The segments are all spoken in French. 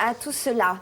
à tout cela.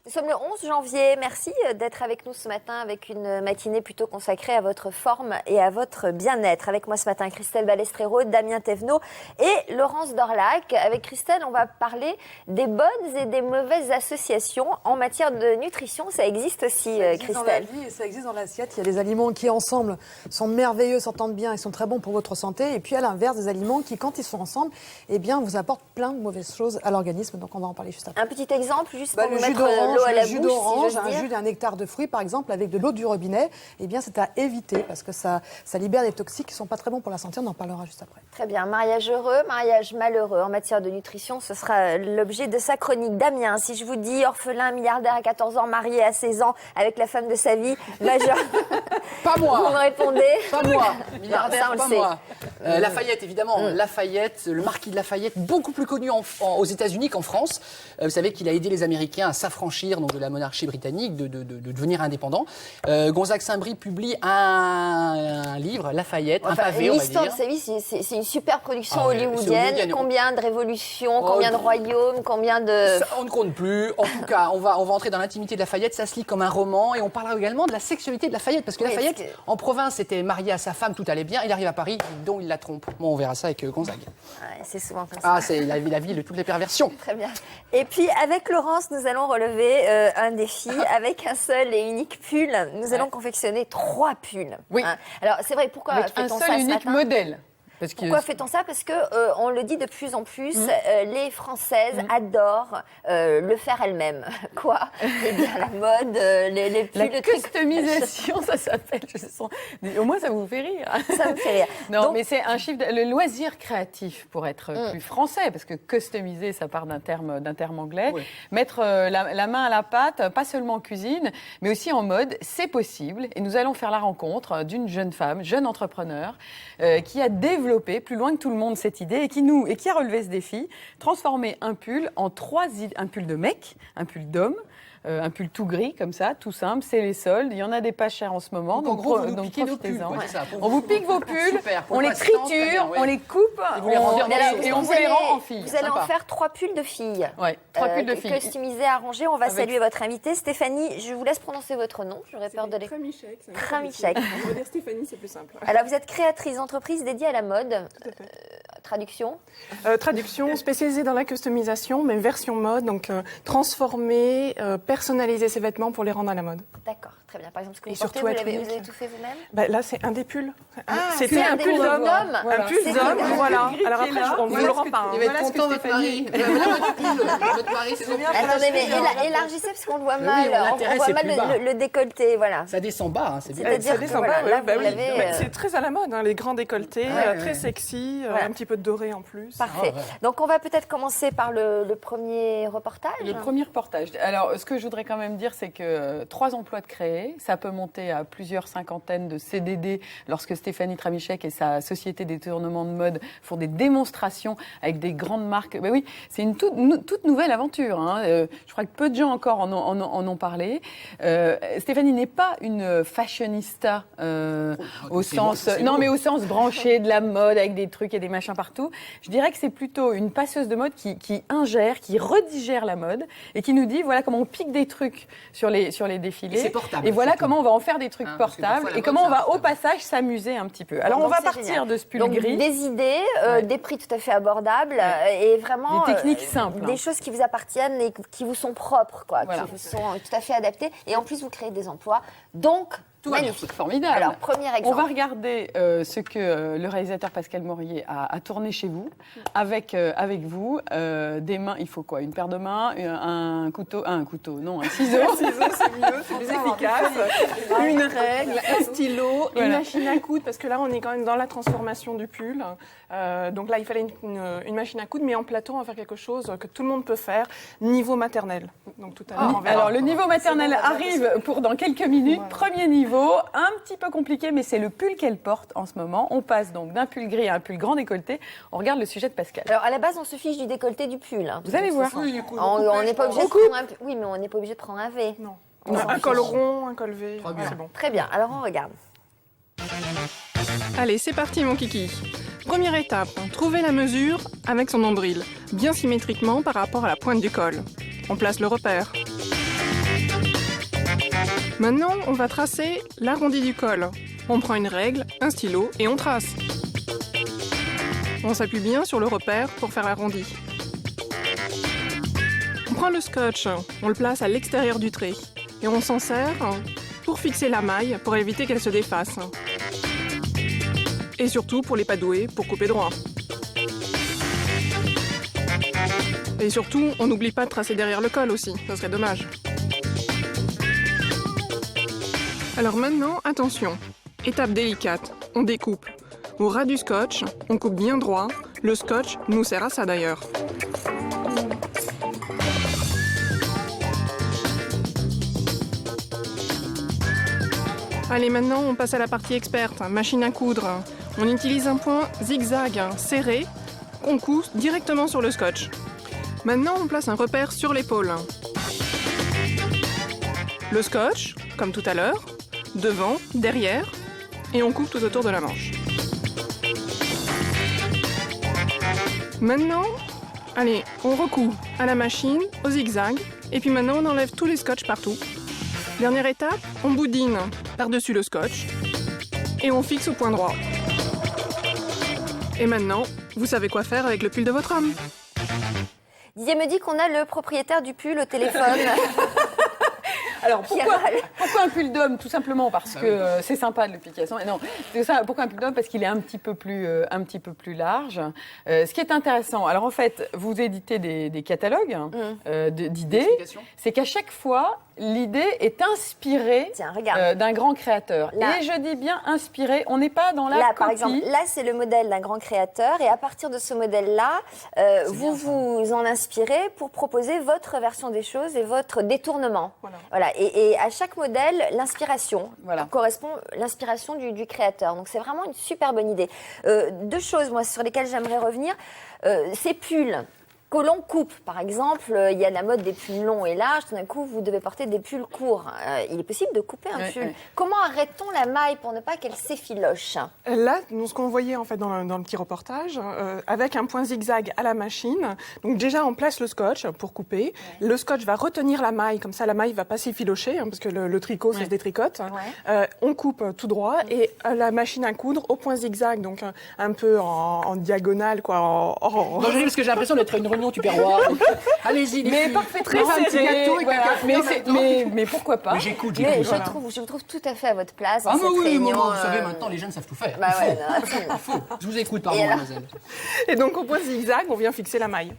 Nous sommes le 11 janvier. Merci d'être avec nous ce matin avec une matinée plutôt consacrée à votre forme et à votre bien-être. Avec moi ce matin, Christelle Balestrero, Damien Thévenot et Laurence Dorlac. Avec Christelle, on va parler des bonnes et des mauvaises associations en matière de nutrition. Ça existe aussi, ça existe Christelle. Dans la vie et ça existe dans l'assiette. Il y a des aliments qui, ensemble, sont merveilleux, s'entendent bien et sont très bons pour votre santé. Et puis, à l'inverse, des aliments qui, quand ils sont ensemble, eh bien, vous apportent plein de mauvaises choses à l'organisme. Donc, on va en parler juste après. Un petit exemple, juste pour le nous jus mettre d'orange, l'eau à la le jus bouche, d'orange, si j'ose un dire. jus d'un nectar de fruits, par exemple, avec de l'eau du robinet, eh bien, c'est à éviter parce que ça libère des toxiques qui ne sont pas très bons pour la santé. On en parlera juste après. Très bien. Mariage heureux, mariage malheureux. En matière de nutrition, ce sera l'objet de sa chronique. Damien, si je vous dis orphelin, milliardaire à 14 ans, marié à 16 ans, avec la femme de sa vie, majeur... Pas moi. Vous me répondez? Pas moi. Ça, Milliardaire, on le pas sait. moi. Lafayette, évidemment. Lafayette, le marquis de Lafayette, beaucoup plus connu aux États-Unis qu'en France. Vous savez qu'il a aidé les Américains à s'affranchir donc, de la monarchie britannique, de devenir indépendant. Gonzague Saint-Brie publie un livre, Lafayette, un pavé, on va l'histoire de dire. sa vie, c'est une super production Ah ouais, hollywoodienne. c'est hollywoodien. Combien de révolutions, Oh, combien de royaumes, combien de... Ça, on ne compte plus. En tout cas, on va entrer dans l'intimité de Lafayette. Ça se lit comme un roman. Et on parlera également de la sexualité de Lafayette. Parce que Oui, Lafayette, parce que- en province, était marié à sa femme, tout allait bien. Il arrive à Paris, dont il la trompe. Bon, on verra ça avec Gonzague. Ouais, c'est souvent comme ça. Ah, c'est la vie de toutes les perversions. Très bien. Et puis, avec Laurence, nous allons relever un défi avec un seul et unique pull. Nous allons confectionner 3 pulls. Oui. Hein. Alors, c'est vrai, pourquoi Avec un fait-on ça seul ce unique matin modèle. Parce que Pourquoi fait-on ça? Parce que on le dit de plus en plus, les Françaises adorent le faire elles-mêmes. Quoi? Eh bien, la mode, les pulls, la le truc. customisation, ça s'appelle. Au moins, ça vous fait rire. Ça me fait rire. Non, Donc, mais c'est un chiffre, le loisir créatif pour être plus français, parce que customiser, ça part d'un terme anglais. Oui. Mettre la main à la pâte, pas seulement en cuisine, mais aussi en mode, c'est possible. Et nous allons faire la rencontre d'une jeune femme, jeune entrepreneur, qui a développé plus loin que tout le monde cette idée et qui a relevé ce défi, transformer un pull en un pull de mec, un pull d'homme, un pull tout gris comme ça, tout simple, c'est les soldes. Il y en a des pas chers en ce moment. Donc, en gros, vous nous piquez nos pulls, profitez-en. quoi, c'est ça, pour On vous- vous pique vos pulls, Super, pour on le les passe-temps, très bien, triture, ouais. on les coupe vous les rendez en mais alors, morceaux. et on vous les rend en filles. Vous allez en Sympa. faire 3 pulls de filles. Ouais, 3 pulls de filles. Customisés, arrangés. On va Avec- saluer votre invitée. Stéphanie, je vous laisse prononcer votre nom. J'aurais peur de les... Kramichek. c'est un peu Kramichek. compliqué. On va dire Stéphanie, c'est plus simple. Alors, vous êtes créatrice d'entreprise dédiée à la mode. Traduction. Traduction spécialisée dans la customisation, mais version mode, donc transformer, personnaliser ses vêtements pour les rendre à la mode. D'accord, très bien. Par exemple, ce que Et vous portez, surtout vous être l'avez unique. tout fait vous-même? Bah, là, c'est un des pulls. c'est C'était un un des pull pulls d'homme. d'homme. Un pull C'est d'homme, très voilà. bien. Alors après, on ne vous le rend pas. Il va être content, votre mari. Voilà votre pull. Votre mari, c'est bien. Attendez, mais élargissez parce qu'on le voit Mais mal. oui, l'intérêt, voit c'est mal plus bas. le décolleté, voilà. Ça descend bas, hein, c'est bien. C'est-à-dire Ça que descend voilà, pas, là, ouais, bah vous oui. l'avez... Mais c'est très à la mode, hein, les grands décolletés, Ouais, très ouais. sexy, Ouais. un petit peu de doré en plus. Parfait. Ah, ouais. Donc, on va peut-être commencer par le premier reportage. Le premier reportage. Alors, ce que je voudrais quand même dire, c'est que 3 emplois de créés, ça peut monter à plusieurs cinquantaines de CDD lorsque Stéphanie Kramichek et sa société des détournements de mode font des démonstrations avec des grandes marques. Ben oui, c'est une toute nouvelle aventure. Hein. Je crois que peu de gens encore en ont parlé. Stéphanie n'est pas une fashionista au sens, non, mais au sens branché de la mode avec des trucs et des machins partout. Je dirais que c'est plutôt une passeuse de mode qui ingère, qui redigère la mode et qui nous dit voilà comment on pique des trucs sur les défilés. Et c'est portable, Et voilà surtout. comment on va en faire des trucs Hein, parce que portables parfois, la et mode, comment on c'est va au portable. passage s'amuser un petit peu. Alors Donc, on va c'est partir génial. de ce pull Donc, gris. des idées, Ouais. des prix tout à fait abordables et vraiment Des techniques simples, des hein. choses qui vous appartiennent et qui vous sont propres, quoi, Voilà. qui vous sont tout à fait adaptées. Et en plus, vous créez des emplois. Donc, Tout va bien. Magnifique. Formidable. Alors, premier exemple. On va regarder ce que le réalisateur Pascal Morier a tourné chez vous, avec vous. Des mains, il faut quoi? Une paire de mains, un ciseau. Un ciseau, c'est mieux, c'est plus efficace. Une règle, un stylo, Voilà. une machine à coudre, parce que là, on est quand même dans la transformation du pull. Donc là, il fallait une machine à coudre, mais en plateau, on va faire quelque chose que tout le monde peut faire, niveau maternel. Donc tout à l'heure, on verra. Alors, le niveau maternel arrive pour dans quelques minutes. Voilà. Premier niveau, un petit peu compliqué, mais c'est le pull qu'elle porte en ce moment. On passe donc d'un pull gris à un pull grand décolleté. On regarde le sujet de Pascal. Alors, à la base, on se fiche du décolleté du pull. Hein, Vous allez de toute voir. façon. Oui, écoute, On n'est pas obligé de prendre un... Oui, mais on n'est pas obligé de prendre un V. Non. On s'en Un col fiche. rond, un col V, Très bien. c'est bon. Très bien. Alors, on regarde. Allez, c'est parti mon kiki. Première étape, trouver la mesure avec son nombril, bien symétriquement par rapport à la pointe du col. On place le repère. Maintenant, on va tracer l'arrondi du col. On prend une règle, un stylo et on trace. On s'appuie bien sur le repère pour faire l'arrondi. On prend le scotch, on le place à l'extérieur du trait et on s'en sert pour fixer la maille pour éviter qu'elle se défasse. Et surtout pour les pas doués, pour couper droit. Et surtout, on n'oublie pas de tracer derrière le col aussi, ça serait dommage. Alors maintenant, attention, étape délicate, on découpe. Au ras du scotch, on coupe bien droit, le scotch nous sert à ça d'ailleurs. Allez, maintenant on passe à la partie experte, machine à coudre. On utilise un point zigzag serré qu'on coud directement sur le scotch. Maintenant on place un repère sur l'épaule. Le scotch, comme tout à l'heure, devant, derrière, et on coupe tout autour de la manche. Maintenant, allez, on recoud à la machine, au zigzag, et puis maintenant on enlève tous les scotch partout. Dernière étape, on boudine par-dessus le scotch et on fixe au point droit. Et maintenant, vous savez quoi faire avec le pull de votre homme. Didier me dit qu'on a le propriétaire du pull au téléphone. Alors, Qui râle. pourquoi un pull d'homme? Tout simplement parce que c'est sympa de l'application. Et non, c'est ça, pourquoi un pull d'homme? Parce qu'il est un petit peu plus large. Ce qui est intéressant, alors en fait, vous éditez des catalogues d'idées. Explication. C'est qu'à chaque fois, l'idée est inspirée Tiens, regarde. d'un grand créateur. Là. Et je dis bien inspirée, on n'est pas dans la Là, copie. par exemple, là, c'est le modèle d'un grand créateur. Et à partir de ce modèle-là, vous vous en inspirez pour proposer votre version des choses et votre détournement. Voilà. Et à chaque modèle, l'inspiration correspond l'inspiration du créateur. Donc, c'est vraiment une super bonne idée. Deux choses, moi, sur lesquelles j'aimerais revenir. Ces pulls que l'on coupe, par exemple, il y a la mode des pulls longs et larges, tout d'un coup, vous devez porter des pulls courts. Il est possible de couper un pull. Comment arrête-t-on la maille pour ne pas qu'elle s'effiloche? Là, nous, ce qu'on voyait en fait dans le petit reportage, avec un point zigzag à la machine. Donc déjà, on place le scotch pour couper. Le scotch va retenir la maille, comme ça, la maille va pas s'effilocher, parce que le tricot, ça se détricote. On coupe tout droit et la machine à coudre au point zigzag, donc un peu en diagonale, quoi. Non, je dis parce que j'ai l'impression d'être une réunion tupperware. Allez-y, les Mais filles. parfait, très On va un petit serré. gâteau et Voilà. café en même temps. Mais pourquoi pas? Mais j'écoute. Mais Voilà. je vous trouve tout à fait à votre place dans Ah, cette mais oui, réunion. maman, vous savez, maintenant, les jeunes savent tout faire. Bah Il faut. ouais, non, absolument. Il faut. Je vous écoute, pardon, Et alors mademoiselle. Et donc au point zigzag, on vient fixer la maille.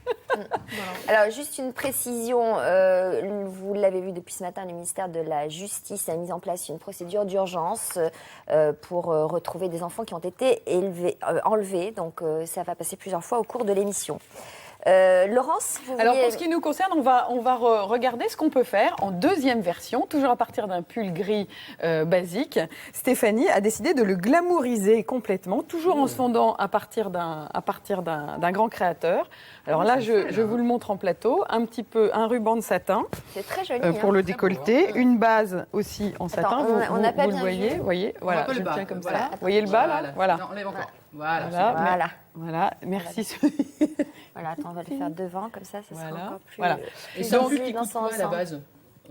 Alors, juste une précision, vous l'avez vu depuis ce matin, le ministère de la Justice a mis en place une procédure d'urgence pour retrouver des enfants qui ont été enlevés. Donc, ça va passer plusieurs fois au cours de l'émission. Laurence, vous Alors vouliez... pour ce qui nous concerne, on va regarder ce qu'on peut faire en deuxième version, toujours à partir d'un pull gris basique. Stéphanie a décidé de le glamouriser complètement, toujours en se fondant à partir d'un grand créateur. Alors là, je vous le montre en plateau, un ruban de satin C'est très joli. pour le décolleté, une base aussi en satin. Attends, on n'a pas vous le bien voyez, vu. voyez, On voilà, voit pas je le le bas. tiens comme Voilà. ça. Vous voyez le bas là? Voilà. Non, enlève encore. Voilà. Voilà. Voilà. Voilà, merci. Voilà, attends, on va le faire devant, comme ça sera Voilà. encore plus... Voilà. Et plus c'est un pull joli qui dans coûte son quoi à la ensemble. base?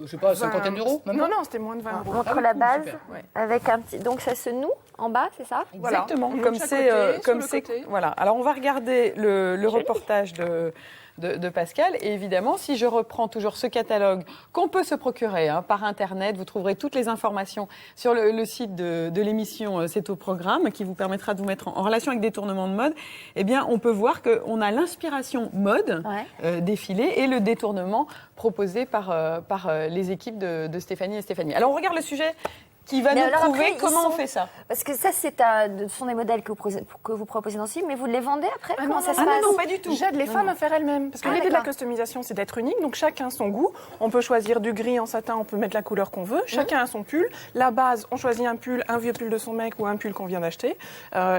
Je sais pas, 50 d'euros, maman? Non, c'était moins de 20 euros. Montre Ah oui, la cool, base super. avec un petit... Donc, ça se noue. en bas, c'est ça? Voilà. Exactement, On monte comme chaque c'est, côté, sur comme le c'est. côté. Voilà. Alors on va regarder le reportage de Pascal. Et évidemment, si je reprends toujours ce catalogue qu'on peut se procurer par Internet, vous trouverez toutes les informations sur le site de l'émission C'est au programme, qui vous permettra de vous mettre en relation avec des tournements de mode. Eh bien, on peut voir qu'on a l'inspiration mode défilée et le détournement proposé par les équipes de Stéphanie et Stéphanie. Alors, on regarde le sujet qui va nous prouver comment on fait ça. Parce que ça, ce sont des modèles que vous proposez dans ce film, mais vous les vendez après? Comment ça se passe? Non, pas du tout. J'aide les femmes à faire elles-mêmes. Parce que l'idée de la customisation, c'est d'être unique. Donc chacun son goût. On peut choisir du gris en satin, on peut mettre la couleur qu'on veut. Chacun a son pull. La base, on choisit un pull, un vieux pull de son mec ou un pull qu'on vient d'acheter.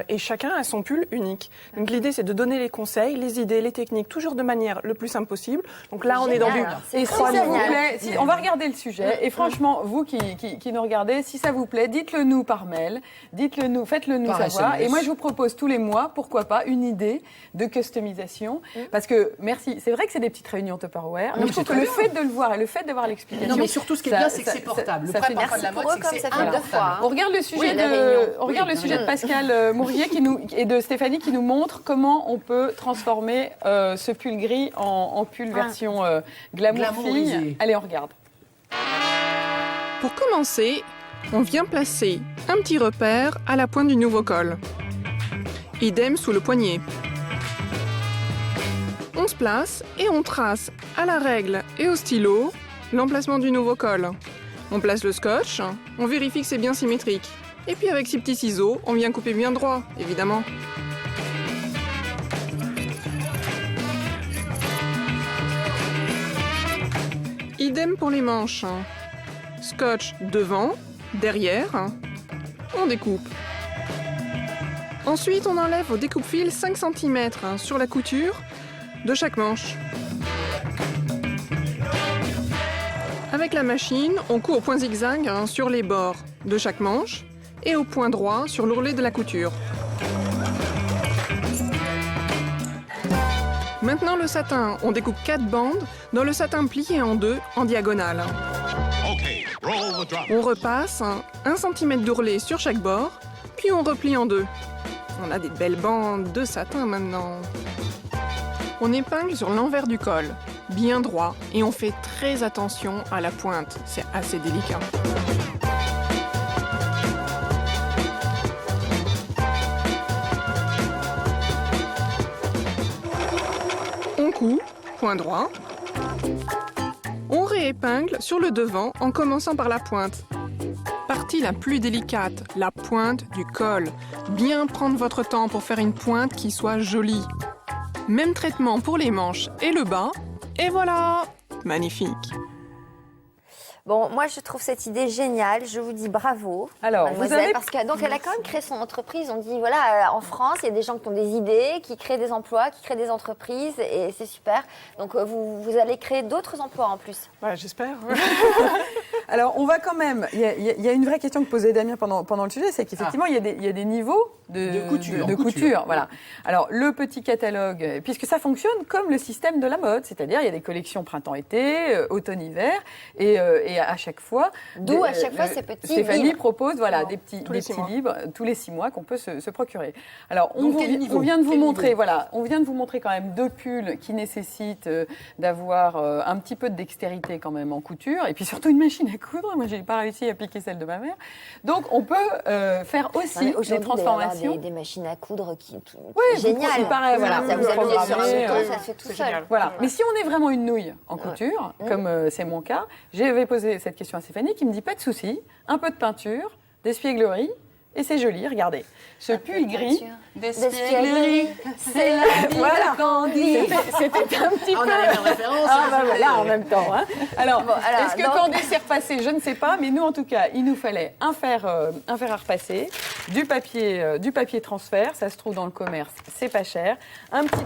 Et chacun a son pull unique. Donc l'idée, c'est de donner les conseils, les idées, les techniques, toujours de manière le plus simple possible. Donc là, on est dans du... C'est Si ça vous génial. plaît, on va regarder le sujet. Et franchement, vous qui nous regardez, si ça vous plaît, dites-le nous par mail, dites-le nous, faites-le nous Par savoir. SMS. Et moi, je vous propose tous les mois, pourquoi pas, une idée de customisation. Parce que, merci, c'est vrai que c'est des petites réunions Tupperware, mais je trouve que le fait de le voir et le fait d'avoir l'explication. Non, mais surtout, ce qui est bien, c'est que c'est portable. Le problème parfois de la mode, c'est que c'est Pour eux, comme ça fait 2 fois. portable. On regarde le sujet, la réunion. on regarde le sujet de Pascal Mourier et de Stéphanie qui nous montre comment on peut transformer ce pull gris en pull version glamour fille. Glamourisé. Allez, on regarde. Pour commencer, on vient placer un petit repère à la pointe du nouveau col. Idem sous le poignet. On se place et on trace à la règle et au stylo l'emplacement du nouveau col. On place le scotch, on vérifie que c'est bien symétrique. Et puis avec ces petits ciseaux, on vient couper bien droit, évidemment. Idem pour les manches. Scotch devant, derrière, on découpe. Ensuite, on enlève au découpe-fil 5 cm sur la couture de chaque manche. Avec la machine, on coud au point zigzag sur les bords de chaque manche et au point droit sur l'ourlet de la couture. Maintenant le satin, on découpe 4 bandes dans le satin plié en 2 en diagonale. On repasse 1 cm d'ourlet sur chaque bord, puis on replie en 2. On a des belles bandes de satin maintenant. On épingle sur l'envers du col, bien droit, et on fait très attention à la pointe. C'est assez délicat. On coud, point droit. On réépingle sur le devant en commençant par la pointe. Partie la plus délicate, la pointe du col. Bien prendre votre temps pour faire une pointe qui soit jolie. Même traitement pour les manches et le bas. Et voilà, magnifique. Bon, moi, je trouve cette idée géniale. Je vous dis bravo, Alors, mademoiselle, vous avez... parce que donc elle a quand même créé son entreprise. On dit voilà, en France, il y a des gens qui ont des idées, qui créent des emplois, qui créent des entreprises, et c'est super. Donc, vous allez créer d'autres emplois en plus. Ouais, j'espère. Alors, on va quand même... Il y a une vraie question que posait Damien pendant le sujet, c'est qu'effectivement, il y a des niveaux de couture. Voilà. Alors, le petit catalogue, puisque ça fonctionne comme le système de la mode, c'est-à-dire il y a des collections printemps-été, automne-hiver, et à chaque fois... D'où à chaque fois ces petits Stéphanie livres. propose des petits livres tous les 6 mois qu'on peut se procurer. Alors, on vient de vous montrer, voilà, on vient de vous montrer quand même 2 pulls qui nécessitent d'avoir un petit peu de dextérité quand même en couture, et puis surtout une machine à coudre. Moi, j'ai pas réussi à piquer celle de ma mère. Donc, on peut faire aussi des transformations. Des machines à coudre qui Oui, génial. c'est pareil, voilà. Ça vous Vous appuyez sur un programmez, bouton, ça se fait tout seul. génial. Voilà. Mais si on est vraiment une nouille en couture, comme c'est mon cas, j'avais posé cette question à Stéphanie qui me dit pas de souci, un peu de peinture, d'espièglerie, et c'est joli, regardez. Ce pull gris, D'espièglerie, c'est la vie voilà. de Candy. C'était un petit On peu... a la même référence. Ah bah voilà, en même temps. Hein. Alors, est-ce que donc- Candy s'est repassé? Je ne sais pas, mais nous, en tout cas, il nous fallait un fer à repasser, du papier transfert, ça se trouve dans le commerce, c'est pas cher. Un petit...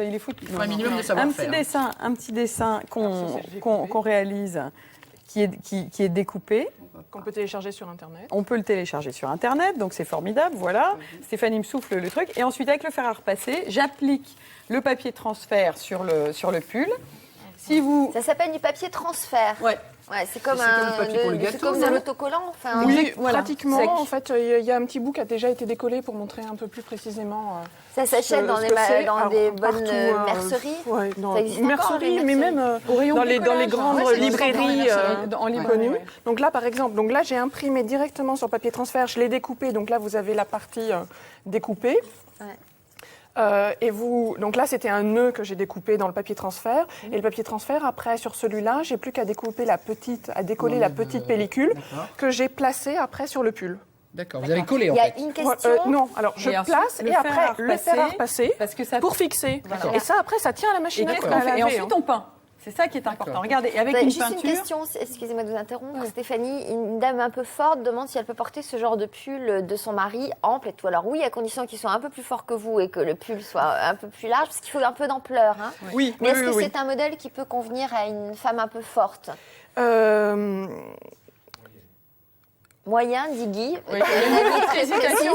il est foutu. Il faut un minimum de Un savoir-faire. petit dessin qu'on réalise qui est découpé. Qu'on peut télécharger sur Internet. On peut le télécharger sur Internet, donc c'est formidable, voilà. Stéphanie me souffle le truc. Et ensuite, avec le fer à repasser, j'applique le papier transfert sur le pull. Si vous... Ça s'appelle du papier transfert. Ouais. Ouais, c'est comme C'est comme le papier pour le gâteau, c'est comme de non l'autocollant. Enfin, Oui, voilà, pratiquement. sec. En fait, il y a un petit bout qui a déjà été décollé pour montrer un peu plus précisément. ça s'achète dans, ce des, que c'est. dans Alors, des bonnes partout, merceries. Ouais, dans Ça existe encore, merceries, les mais merceries. même Au rayon dans les bricolage, grandes ouais, c'est librairies en librairie, connues. ouais. Donc là, par exemple, donc là, j'ai imprimé directement sur papier transfert. Je l'ai découpé. Donc là, vous avez la partie découpée. Ouais. Donc là, c'était un nœud que j'ai découpé dans le papier transfert. Et le papier transfert, après, sur celui-là, j'ai plus qu'à découper à décoller la petite pellicule que j'ai placée après sur le pull. D'accord, vous avez collé en Il y a fait. une question. Non, alors je Et ensuite, place le et fer après à le fer à repasser parce que ça pour fixer. D'accord. Et ça, après, ça tient à la machine Et à qu'est-ce laver. qu'on fait ? Et ensuite, on peint. C'est ça qui est important. Regardez, et avec une Juste une peinture. question, excusez-moi de vous interrompre, Stéphanie. Une dame un peu forte demande si elle peut porter ce genre de pull de son mari ample et tout. Alors oui, à condition qu'il soit un peu plus fort que vous et que le pull soit un peu plus large, parce qu'il faut un peu d'ampleur. Hein. Oui, Mais est-ce que oui. c'est un modèle qui peut convenir à une femme un peu forte? Moyen, dit Guy. Oui. Très précise la question.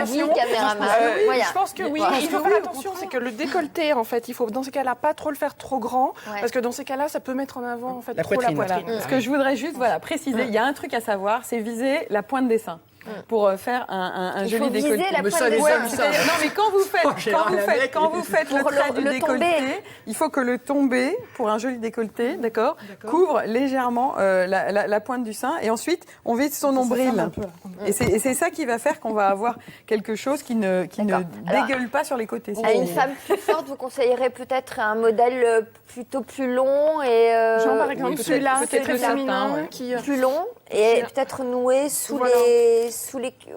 Guy, caméraman. Moyen. Je pense que oui. Voilà. Il faut faire attention, c'est que le décolleté, en fait, il faut dans ces cas-là pas trop le faire trop grand, Ouais. parce que dans ces cas-là, ça peut mettre en avant en fait La trop poitrine. la poitrine. Ce que je voudrais juste préciser, il y a un truc à savoir, c'est viser la pointe des seins pour faire un Il joli faut viser décolleté. la Mais pointe ça, des les seins. hommes, ça. Non, mais quand vous faites, quand vous faites le Pour trait du le décolleté, tombé. il faut que le tombé, pour un joli décolleté, d'accord, couvre légèrement la pointe du sein, et ensuite on vise son nombril. un peu, là. Et c'est ça qui va faire qu'on va avoir quelque chose qui ne D'accord. Alors, dégueule pas sur les côtés. À une femme plus forte, vous conseillerez peut-être un modèle plutôt plus long et Genre par exemple oui, peut-être- celui-là, peut-être c'est très le satin, féminin, ouais. qui plus long et peut-être noué sous Voilà. les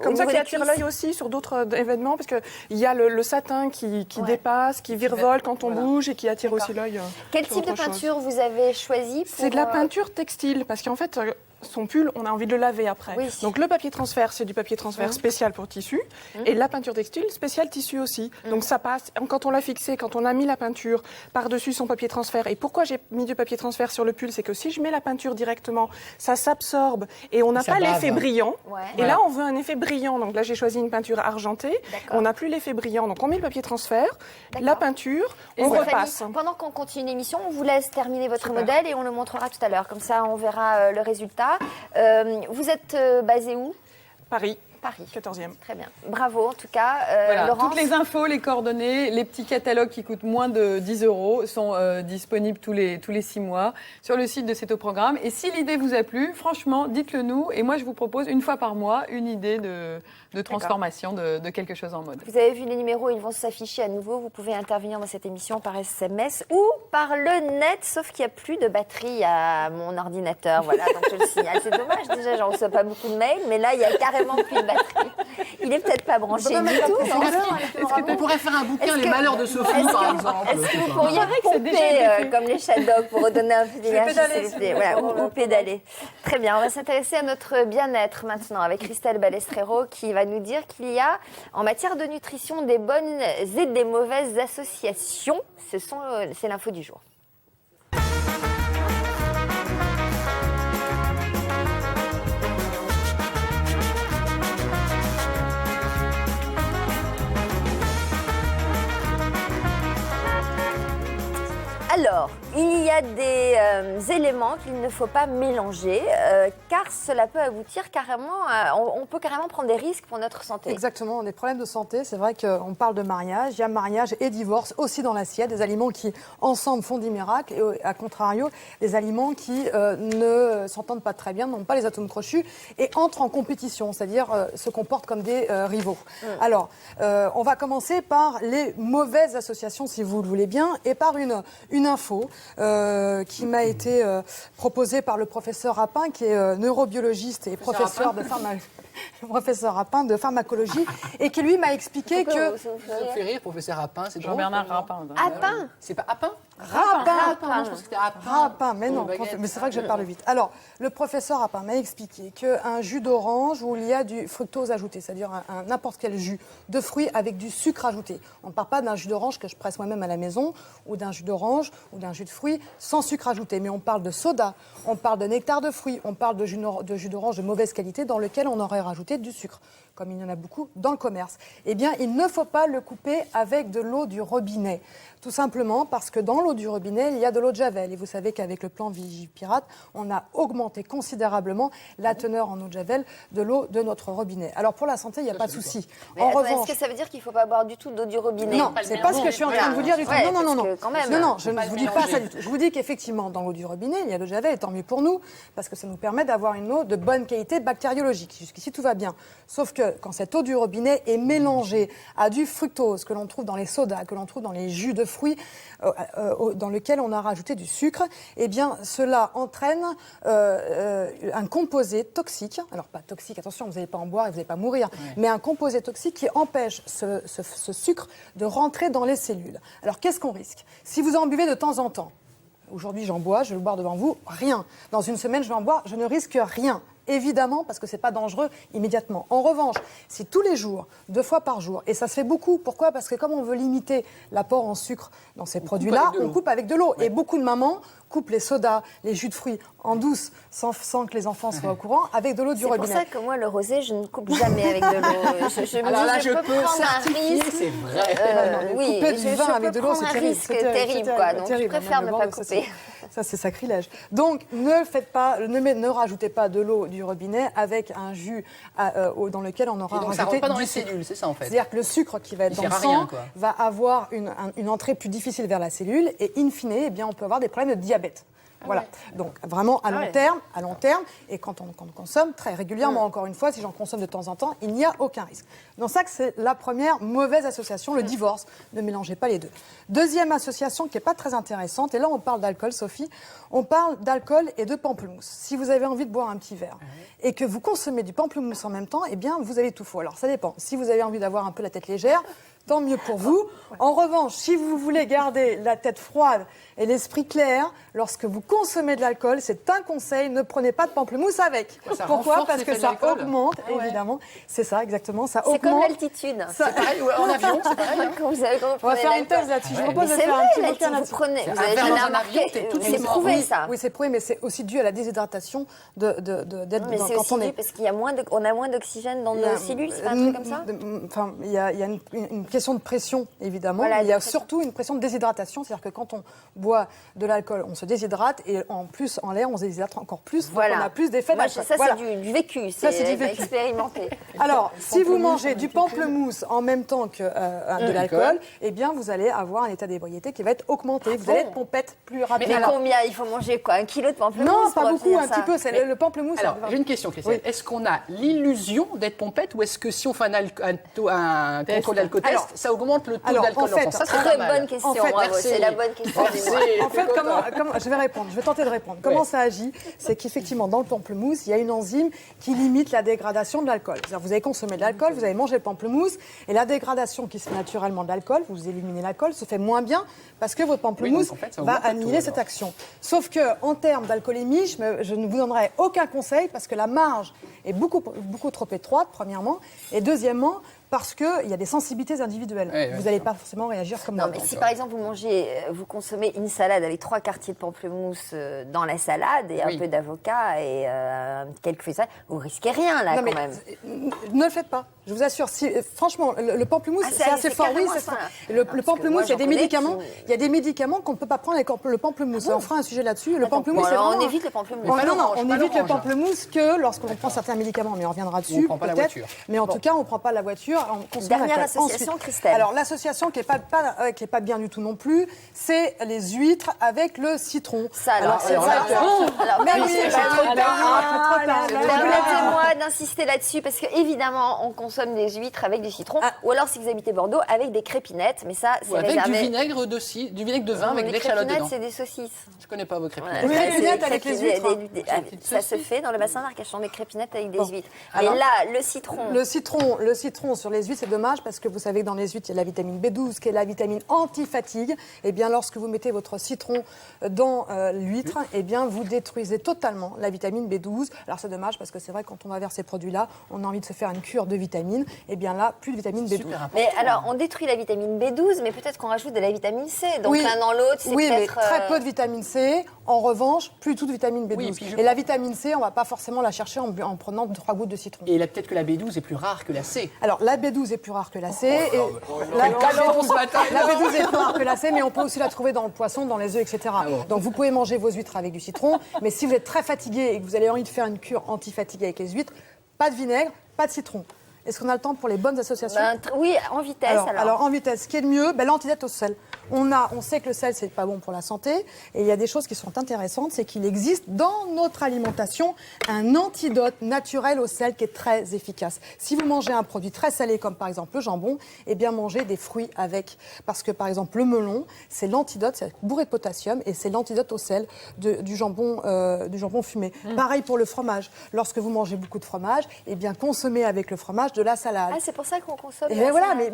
comme au ça niveau qui des attire cuisses. l'œil aussi sur d'autres événements, parce que il y a le satin qui Ouais. dépasse, qui virevolte quand on bouge et qui attire aussi l'œil. Quel sur type de autre chose. peinture vous avez choisi pour, C'est de la peinture textile, parce qu'en fait, son pull, on a envie de le laver après. Oui. Donc le papier transfert, c'est du papier transfert spécial pour tissu, et la peinture textile, spécial tissu aussi. Donc ça passe, quand on l'a fixé, quand on a mis la peinture par-dessus son papier transfert. Et pourquoi j'ai mis du papier transfert sur le pull, c'est que si je mets la peinture directement, ça s'absorbe et on n'a ça pas bave. l'effet brillant. Ouais. Et là, on veut un effet brillant. Donc là, j'ai choisi une peinture argentée. D'accord. On n'a plus l'effet brillant. Donc on met le papier transfert, D'accord. la peinture, Et on Stéphanie, repasse. pendant qu'on continue l'émission, on vous laisse terminer votre Super. modèle et on le montrera tout à l'heure. Comme ça, on verra le résultat. Vous êtes basé où? Paris, Paris. 14e. Très bien. Bravo en tout cas. Voilà, Laurence. toutes les infos, les coordonnées, les petits catalogues qui coûtent moins de 10 € sont disponibles tous les 6 mois sur le site de C'est au programme. Et si l'idée vous a plu, franchement, dites-le nous. Et moi, je vous propose une fois par mois une idée de transformation de quelque chose en mode. Vous avez vu les numéros, ils vont s'afficher à nouveau. Vous pouvez intervenir dans cette émission par SMS ou par le net, sauf qu'il n'y a plus de batterie à mon ordinateur. Voilà, donc je le signale. C'est dommage, déjà, j'en reçois pas beaucoup de mails, mais là, il n'y a carrément plus de batterie. Il est peut-être pas branché du tout. non On pourrait faire un bouquin, Est-ce Les que- malheurs de Sophie, par exemple. Est-ce que vous pourriez c'est déjà pomper été fait. comme les Shadocks pour redonner un peu d'énergie, pédaler, s'il vous s'il plaît. vous plaît. Voilà, on pédaler. Très bien, on va s'intéresser à notre bien-être maintenant avec Christelle Balestrero qui va nous dire qu'il y a en matière de nutrition des bonnes et des mauvaises associations. C'est l'info du jour. Alors, il y a des éléments qu'il ne faut pas mélanger, car cela peut aboutir carrément on peut carrément prendre des risques pour notre santé. Exactement, des problèmes de santé. C'est vrai qu'on parle de mariage, il y a mariage et divorce aussi dans l'assiette, des aliments qui ensemble font des miracles et à contrario, des aliments qui ne s'entendent pas très bien, n'ont pas les atomes crochus et entrent en compétition, c'est-à-dire se comportent comme des rivaux. Alors, on va commencer par les mauvaises associations, si vous le voulez bien, et par une info qui m'a été proposée par le professeur Rapin, qui est neurobiologiste et professeur de pharmacologie, et qui lui m'a expliqué que... Ça vous Ça fait me rire fait rire, professeur Rapin, c'est drôle. Jean-Bernard Rapin. Apin. C'est pas Apin Rapin, Je pense que c'était Apin. Rapin, mais non, Baguette. mais c'est vrai que je parle vite. Alors, le professeur Rapin m'a expliqué qu'un jus d'orange où il y a du fructose ajouté, c'est-à-dire n'importe quel jus de fruits avec du sucre ajouté. On ne parle pas d'un jus d'orange que je presse moi-même à la maison, ou d'un jus d'orange, ou d'un jus de fruits sans sucre ajouté. Mais on parle de soda, on parle de nectar de fruits, on parle de jus d'orange de mauvaise qualité dans lequel on aurait rajouté du sucre, comme il y en a beaucoup dans le commerce. Eh bien, il ne faut pas le couper avec de l'eau du robinet. Tout simplement parce que dans l'eau l'eau du robinet, il y a de l'eau de Javel. Et vous savez qu'avec le plan Vigipirate, on a augmenté considérablement la teneur en eau de Javel de l'eau de notre robinet. Alors pour la santé, il n'y a pas de souci. Mais En attends, revanche, est-ce que ça veut dire qu'il ne faut pas boire du tout d'eau du robinet? non, c'est pas ce que je suis en train de vous dire du tout. Ouais, Non, non, non, parce non. que quand même, Non, je ne pas vous le dis pas mélanger. ça du tout. Je vous dis qu'effectivement, dans l'eau du robinet, il y a de Javel, et tant mieux pour nous, parce que ça nous permet d'avoir une eau de bonne qualité bactériologique. Jusqu'ici, tout va bien. Sauf que quand cette eau du robinet est mélangée à du fructose que l'on trouve dans les sodas, que l'on trouve dans les jus de fruits, dans lequel on a rajouté du sucre, eh bien, cela entraîne un composé toxique. Alors, pas toxique, attention, vous n'allez pas en boire et vous n'allez pas mourir, mais un composé toxique qui empêche ce sucre de rentrer dans les cellules. Alors, qu'est-ce qu'on risque? Si vous en buvez de temps en temps, aujourd'hui j'en bois, je vais le boire devant vous, rien. Dans une semaine, je vais en boire, je ne risque rien. Évidemment, parce que ce n'est pas dangereux immédiatement. En revanche, si tous les jours, 2 fois par jour, et ça se fait beaucoup, pourquoi? Parce que comme on veut limiter l'apport en sucre dans ces produits-là, on coupe avec de l'eau. Et beaucoup de mamans coupent les sodas, les jus de fruits en douce, sans que les enfants soient au courant, avec de l'eau du C'est pour robinet. ça que moi, le rosé, je ne coupe jamais avec de l'eau. Je me Alors là, dis, je peux prendre un certifier, risque. c'est vrai. Oui, Couper du je vin peux avec de l'eau, prendre c'est un terrible. risque terrible, quoi. Donc, je préfère ne pas couper. Ça, c'est sacrilège. Donc, ne faites pas, ne rajoutez pas de l'eau du robinet avec un jus dans lequel on aura Et donc, ça rajouté rentre pas dans du les sucre. cellules, c'est ça en fait. C'est-à-dire que le sucre qui va être Il dans sert le à rien, sang quoi. va avoir une entrée plus difficile vers la cellule et in fine, eh bien, on peut avoir des problèmes de diabète. Voilà. Donc vraiment à long terme, et quand on consomme très régulièrement, encore une fois, si j'en consomme de temps en temps, il n'y a aucun risque. Donc ça, c'est la première mauvaise association, le divorce. Ne mélangez pas les deux. Deuxième association qui n'est pas très intéressante, et là on parle d'alcool, Sophie, on parle d'alcool et de pamplemousse. Si vous avez envie de boire un petit verre et que vous consommez du pamplemousse en même temps, eh bien vous avez tout faux. Alors ça dépend. Si vous avez envie d'avoir un peu la tête légère, tant mieux pour vous. En revanche, si vous voulez garder la tête froide et l'esprit clair, lorsque vous consommez de l'alcool, c'est un conseil, ne prenez pas de pamplemousse avec. Ça Pourquoi? renforce Parce que l'effet de ça l'alcool. augmente, Ah ouais. évidemment. C'est ça, exactement. Ça C'est comme augmente. l'altitude. C'est pareil, ouais, en avion, c'est pareil. hein. Quand vous On va faire une thèse là-dessus. Je propose de C'est faire vrai, un petit là, bouquin vous là-dessus. prenez, vous Un avez verre jamais dans un remarqué, avion, t'es tout c'est mort. prouvé Oui, ça. oui, c'est prouvé, mais c'est aussi dû à la déshydratation d'être Mais c'est quand aussi on dû est. parce qu'il y a on a moins d'oxygène dans Il y a- nos cellules, c'est pas un truc comme ça? Enfin, il y a une question de pression, évidemment. Voilà, mais il y a de pression. surtout une pression de déshydratation. C'est-à-dire que quand on boit de l'alcool, on se déshydrate et en plus, en l'air, on se déshydrate encore plus. Donc Voilà. on a plus d'effet Moi, d'alcool. ça, Voilà. c'est du vécu, Ça, c'est du c'est vécu. expérimenté. Alors, si vous mangez du pamplemousse en même temps que de l'alcool, eh bien, vous allez avoir un état d'ébriété qui va être augmenté. Vous allez être pompette plus Mais rapidement. combien il faut manger, quoi? 1 kilo de pamplemousse? Non, pour pas beaucoup, obtenir un ça petit peu. C'est le pamplemousse. Alors, ça- j'ai une question, Christelle. Oui. Est-ce qu'on a l'illusion d'être pompette ou est-ce que si on fait un contrôle d'alcotest, Alors, ça augmente le taux alors, d'alcool en dans le sang? fait, Ça, c'est Très pas mal. bonne question, En fait, bravo. merci. C'est la bonne question du mois. Merci. En fait, je vais répondre, je vais tenter de répondre. Comment ça agit? C'est qu'effectivement, dans le pamplemousse, il y a une enzyme qui limite la dégradation de l'alcool. C'est-à-dire, vous avez consommé de l'alcool, vous avez mangé le pamplemousse, et la dégradation qui se fait naturellement de l'alcool, vous éliminez l'alcool, se fait moins bien parce que votre pamplemousse donc, en fait, ça va augmente le taux, annihiler cette alors. action. Sauf que, en termes d'alcoolémie, je ne vous donnerai aucun conseil parce que la marge est beaucoup trop étroite, premièrement, et deuxièmement, parce qu'il y a des sensibilités individuelles. Ouais, Vous n'allez pas forcément réagir comme Non, moi. mais si par exemple vous consommez une salade avec 3 quartiers de pamplemousse dans la salade et Oui. un peu d'avocat et quelques feuilles de salade, vous risquez rien là Non, quand mais même. ne le faites pas. Je vous assure. Franchement, le pamplemousse, Ah, c'est assez fort. Oui, carrément c'est ça. fort. Non, Le parce que pamplemousse, moi, il y a des j'en connais médicaments. qui- Il y a des médicaments qu'on ne peut pas prendre avec le pamplemousse. On fera un sujet là-dessus. Le pamplemousse, Bon, c'est alors, vraiment. on évite le pamplemousse. Non, pas non, l'orange, on pas évite le l'orange. pamplemousse que lorsqu'on prend certains médicaments, mais on reviendra dessus. prend pas la peut-être. voiture. Mais en tout cas, on ne prend pas la voiture. On consomme Dernière l'alcool. association, Ensuite, Christelle. Alors, l'association qui n'est pas bien du tout non plus, c'est les huîtres avec le citron. Ça, alors, c'est alors vrai là, que- alors, Mais oui, permettez- c'est trop tard. Permettez-moi d'insister là-dessus parce que évidemment on consomme des huîtres avec du citron ou alors si vous habitez Bordeaux avec des crépinettes, mais ça c'est Ou avec du réservé. vinaigre de vin avec les de l'échalote crépinettes dedans. c'est des saucisses. Je connais pas vos crépinettes. Oui, Ça, les c'est crépinettes des avec les crépinettes, huîtres. ça se fait dans le bassin d'Arcachon, des crépinettes avec des huîtres. Alors, Mais là, le citron. Le citron sur les huîtres, c'est dommage parce que vous savez que dans les huîtres, il y a la vitamine B12 qui est la vitamine anti-fatigue. Et bien, lorsque vous mettez votre citron dans l'huître, eh bien, vous détruisez totalement la vitamine B12. Alors, c'est dommage parce que c'est vrai que quand on va vers travers ces produits-là, on a envie de se faire une cure de vitamines, et bien là, plus de vitamine B12. Super important. Mais alors, on détruit la vitamine B12, mais peut-être qu'on rajoute de la vitamine C. Donc Oui. l'un dans l'autre, c'est Oui, mais peut-être... très peu de vitamine C. En revanche, plus tout de vitamine B12. Oui, puis et la vitamine C, on ne va pas forcément la chercher en prenant 3 gouttes de citron. Et là, peut-être que la B12 est plus rare que la C. Alors, la B12 est plus rare que la C. et La B12 est plus rare que la C, mais on peut aussi la trouver dans le poisson, dans les œufs, etc. Donc, vous pouvez manger vos huîtres avec du citron, mais si vous êtes très fatigué et que vous avez envie de faire une cure anti-fatigue avec les huîtres, pas de vinaigre, pas de citron. Est-ce qu'on a le temps pour les bonnes associations? Oui, en vitesse alors, en vitesse, ce qui est le mieux, l'antidote au sel. On sait que le sel, c'est pas bon pour la santé. Et il y a des choses qui sont intéressantes, c'est qu'il existe dans notre alimentation un antidote naturel au sel qui est très efficace. Si vous mangez un produit très salé, comme par exemple le jambon, eh bien mangez des fruits avec. Parce que par exemple le melon, c'est l'antidote, c'est bourré de potassium et c'est l'antidote au sel du jambon fumé. Pareil pour le fromage. Lorsque vous mangez beaucoup de fromage, eh bien consommez avec le fromage de la salade. Ah, c'est pour ça qu'on consomme Et de la voilà, salade.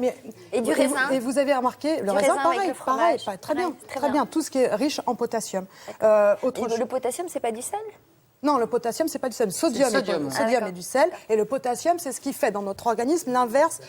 et du raisin. Et vous avez remarqué, le Du raisin, raisin avec le pareil, fromage. très bien, Ouais, très bien. Tout ce qui est riche en potassium. Et Autre le potassium, c'est pas du sel? Non, le potassium, c'est pas du sel. Sodium, C'est le sodium. est du sel. Et le potassium, c'est ce qui fait dans notre organisme l'inverse.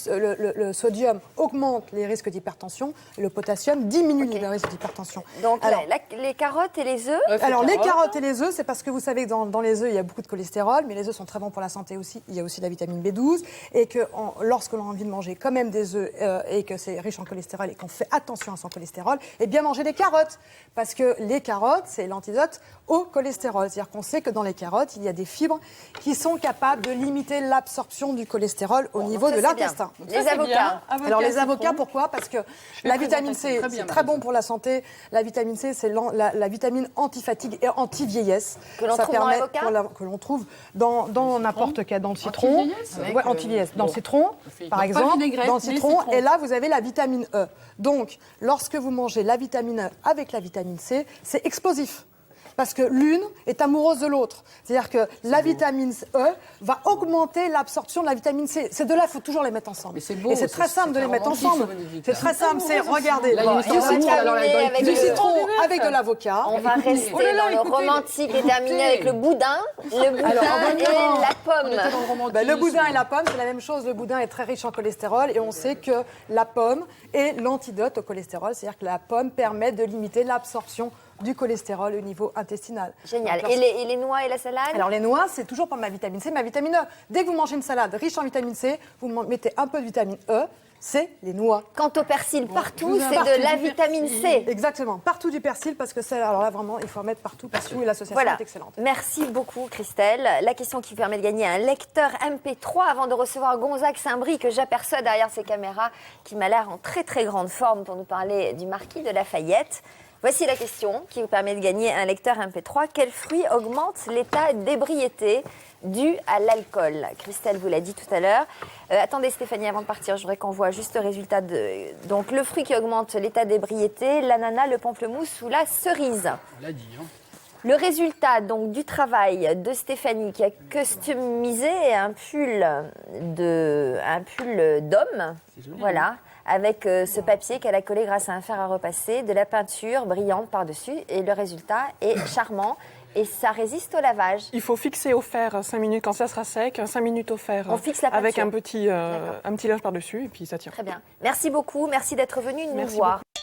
Le sodium augmente les risques d'hypertension et le potassium diminue les risques d'hypertension. Donc Alors, les carottes et les œufs. alors, les carottes et les œufs, c'est parce que vous savez que dans les œufs, il y a beaucoup de cholestérol, mais les œufs sont très bons pour la santé aussi. Il y a aussi de la vitamine B12. Et que lorsque l'on a envie de manger quand même des œufs et que c'est riche en cholestérol et qu'on fait attention à son cholestérol, eh bien manger des carottes. Parce que les carottes, c'est l'antidote au cholestérol. C'est-à-dire qu'on sait que dans les carottes, il y a des fibres qui sont capables de limiter l'absorption du cholestérol au niveau de l'intestin. Les avocats. Alors les avocats, pourquoi? Parce que la vitamine C, très bien, c'est très bon pour la santé. La vitamine C, c'est la vitamine anti-fatigue et anti-vieillesse. Que l'on Ça trouve dans permet l'avocat que l'on trouve dans n'importe quel, dans le citron. Anti-vieillesse Ouais, anti-vieillesse. Dans le citron, par pas exemple, vinaigrette, dans le mais citron. citron. Et là, vous avez la vitamine E. Donc, lorsque vous mangez la vitamine E avec la vitamine C, c'est explosif. Parce que l'une est amoureuse de l'autre. C'est-à-dire que la vitamine E va augmenter l'absorption de la vitamine C. Ces deux-là, il faut toujours les mettre ensemble. Mais c'est beau, Et c'est très simple de les mettre ensemble. C'est très simple, c'est, regardez, Là, il y a une du histoire d'amour, citron, alors, là, dans les du petits- citron avec de l'avocat. On va rester dans le romantique et terminer avec le boudin. Le boudin et la pomme. Le boudin et la pomme, c'est la même chose. Le boudin est très riche en cholestérol et on sait que la pomme est l'antidote au cholestérol. C'est-à-dire que la pomme permet de limiter l'absorption du cholestérol au niveau intestinal. Génial. Donc, Et les noix et la salade? alors les noix, c'est toujours pas ma vitamine C, ma vitamine E. Dès que vous mangez une salade riche en vitamine C, vous mettez un peu de vitamine E, c'est les noix. Quant au persil, partout, c'est partout de la du vitamine C. Exactement, partout du persil parce que c'est, alors là vraiment, il faut en mettre partout et l'association Voilà. est excellente. Merci beaucoup, Christelle. La question qui vous permet de gagner un lecteur MP3 avant de recevoir Gonzague Saint-Brie, que j'aperçois derrière ses caméras, qui m'a l'air en très très grande forme pour nous parler du marquis de Lafayette. Voici la question qui vous permet de gagner un lecteur MP3. Quel fruit augmente l'état d'ébriété dû à l'alcool? Christelle vous l'a dit tout à l'heure. Attendez Stéphanie, avant de partir, je voudrais qu'on voit juste le résultat de... Donc le fruit qui augmente l'état d'ébriété, l'ananas, le pamplemousse ou la cerise. On l'a dit, hein. Le résultat donc du travail de Stéphanie qui a customisé un pull d'homme, voilà, avec ce papier qu'elle a collé grâce à un fer à repasser, de la peinture brillante par-dessus, et le résultat est charmant. Et ça résiste au lavage. Il faut fixer au fer 5 minutes. Quand ça sera sec, 5 minutes au fer. On fixe la peinture. avec un petit linge par-dessus et puis ça tient. Très bien. Merci beaucoup. Merci d'être venu nous Merci voir. beaucoup.